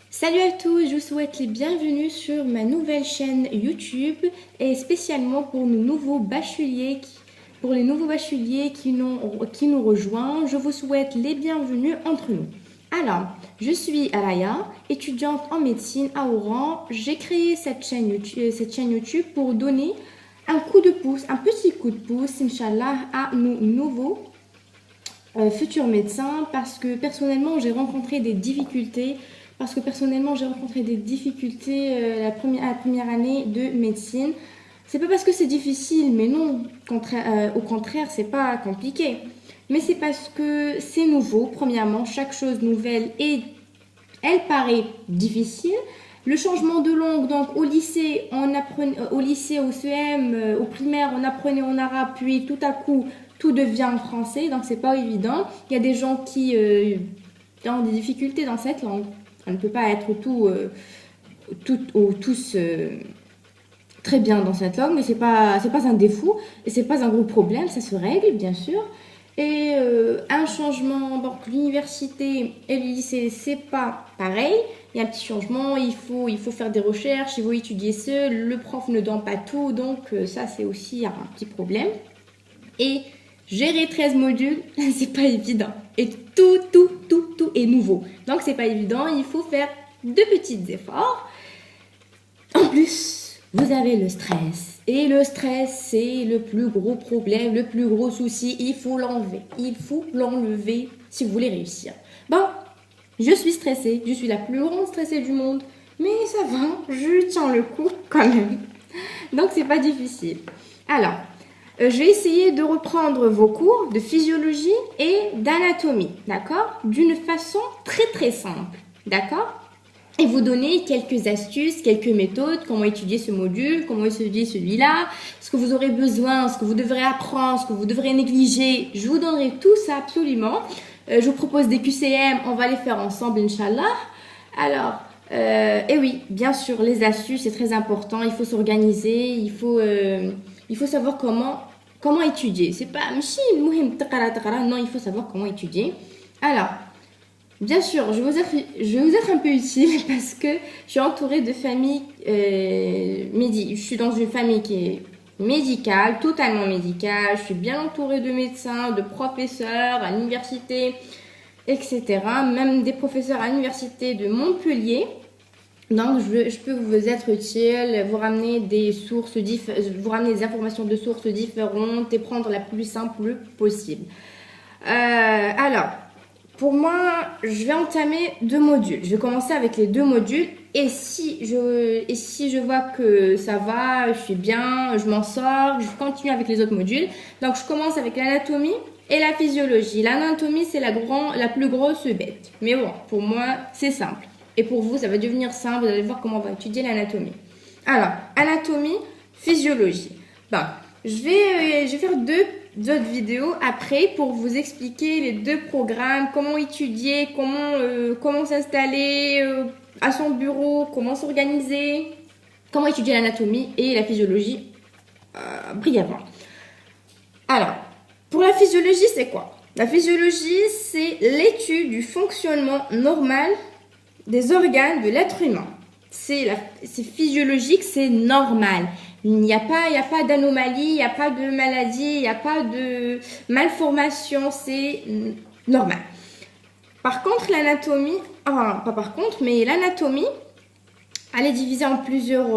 Salut à tous, je vous souhaite les bienvenus sur ma nouvelle chaîne YouTube et spécialement pour nos nouveaux bacheliers, pour les nouveaux bacheliers qui nous rejoignent, je vous souhaite les bienvenus entre nous. Alors, je suis Raya, étudiante en médecine à Oran. J'ai créé cette chaîne YouTube pour donner un coup de pouce, un petit coup de pouce, Inch'Allah, à nos nouveaux futurs médecins parce que personnellement j'ai rencontré des difficultés la première année de médecine. C'est pas parce que c'est difficile, mais non, au contraire, c'est pas compliqué. Mais c'est parce que c'est nouveau, premièrement, chaque chose nouvelle et elle paraît difficile. Le changement de langue, donc au lycée, au CM, au primaire, on apprenait en arabe, puis tout à coup, tout devient en français, donc c'est pas évident. Il y a des gens qui ont des difficultés dans cette langue. On ne peut pas être tous très bien dans cette langue, mais c'est pas un défaut et c'est pas un gros problème, ça se règle bien sûr. Et un changement, donc l'université et le lycée, c'est pas pareil. Il y a un petit changement, il faut faire des recherches, il faut étudier seul, le prof ne donne pas tout, donc ça c'est aussi un petit problème. Et gérer 13 modules, c'est pas évident. Et tout est nouveau. Donc c'est pas évident, il faut faire de petits efforts. En plus, vous avez le stress. Et le stress, c'est le plus gros problème, le plus gros souci. Il faut l'enlever. Il faut l'enlever si vous voulez réussir. Bon, je suis stressée. Je suis la plus grande stressée du monde. Mais ça va, je tiens le coup quand même. Donc, c'est pas difficile. Alors, je vais essayer de reprendre vos cours de physiologie et d'anatomie, d'accord? D'une façon très simple, d'accord? Et vous donner quelques astuces, quelques méthodes, comment étudier ce module, comment étudier celui-là, ce que vous aurez besoin, ce que vous devrez apprendre, ce que vous devrez négliger. Je vous donnerai tout ça absolument. Je vous propose des QCM, on va les faire ensemble, Inch'Allah. Alors, et oui, bien sûr, les astuces, c'est très important. Il faut s'organiser, il faut savoir comment étudier. C'est pas, non, il faut savoir comment étudier. Alors, bien sûr, je vais vous être un peu utile parce que je suis entourée de familles je suis dans une famille qui est médicale, totalement médicale. Je suis bien entourée de médecins, de professeurs à l'université, etc. Même des professeurs à l'université de Montpellier. Donc, je peux vous être utile, vous ramener des informations de sources différentes et prendre la plus simple possible. Alors, pour moi, je vais entamer 2 modules. Je vais commencer avec les 2 modules. Et si je vois que ça va, je suis bien, je m'en sors, je continue avec les autres modules. Donc, je commence avec l'anatomie et la physiologie. L'anatomie, c'est la plus grosse bête. Mais bon, pour moi, c'est simple. Et pour vous, ça va devenir simple. Vous allez voir comment on va étudier l'anatomie. Alors, anatomie, physiologie. Bon, je vais faire 2 autres vidéos après pour vous expliquer les 2 programmes, comment étudier, comment s'installer à son bureau, comment s'organiser, comment étudier l'anatomie et la physiologie brièvement. Alors, pour la physiologie, c'est quoi? La physiologie, c'est l'étude du fonctionnement normal des organes de l'être humain. C'est physiologique, c'est normal. Il n'y a pas d'anomalie, il n'y a pas de maladie, il n'y a pas de malformation, c'est normal. Par contre, l'anatomie, mais l'anatomie, elle est divisée en plusieurs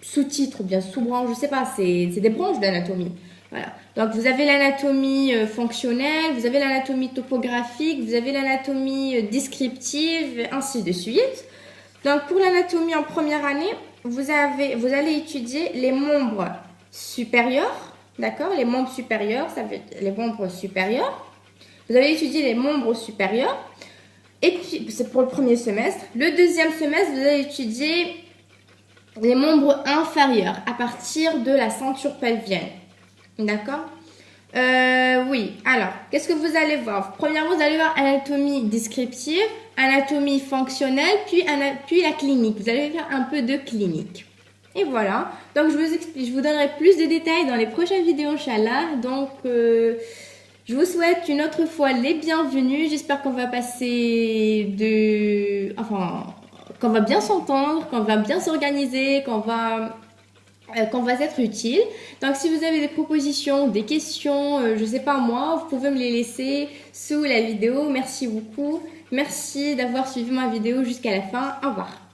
sous-titres, ou bien sous-branches, je sais pas, c'est des branches d'anatomie. Voilà. Donc, vous avez l'anatomie fonctionnelle, vous avez l'anatomie topographique, vous avez l'anatomie descriptive, ainsi de suite. Donc, pour l'anatomie en première année, vous allez étudier les membres supérieurs, d'accord? Les membres supérieurs, ça veut dire les membres supérieurs. Vous allez étudier les membres supérieurs. Et puis, c'est pour le premier semestre. Le deuxième semestre, vous allez étudier les membres inférieurs à partir de la ceinture pelvienne. D'accord? Oui. Alors, qu'est-ce que vous allez voir? Premièrement, vous allez voir anatomie descriptive, anatomie fonctionnelle, puis la clinique. Vous allez faire un peu de clinique. Et voilà. Donc, je vous donnerai plus de détails dans les prochaines vidéos, Inch'Allah. Donc, Je vous souhaite une autre fois les bienvenus. J'espère qu'on va qu'on va bien s'entendre, qu'on va bien s'organiser, qu'on va être utile. Donc si vous avez des propositions, des questions, je sais pas moi, vous pouvez me les laisser sous la vidéo. Merci beaucoup. Merci d'avoir suivi ma vidéo jusqu'à la fin. Au revoir.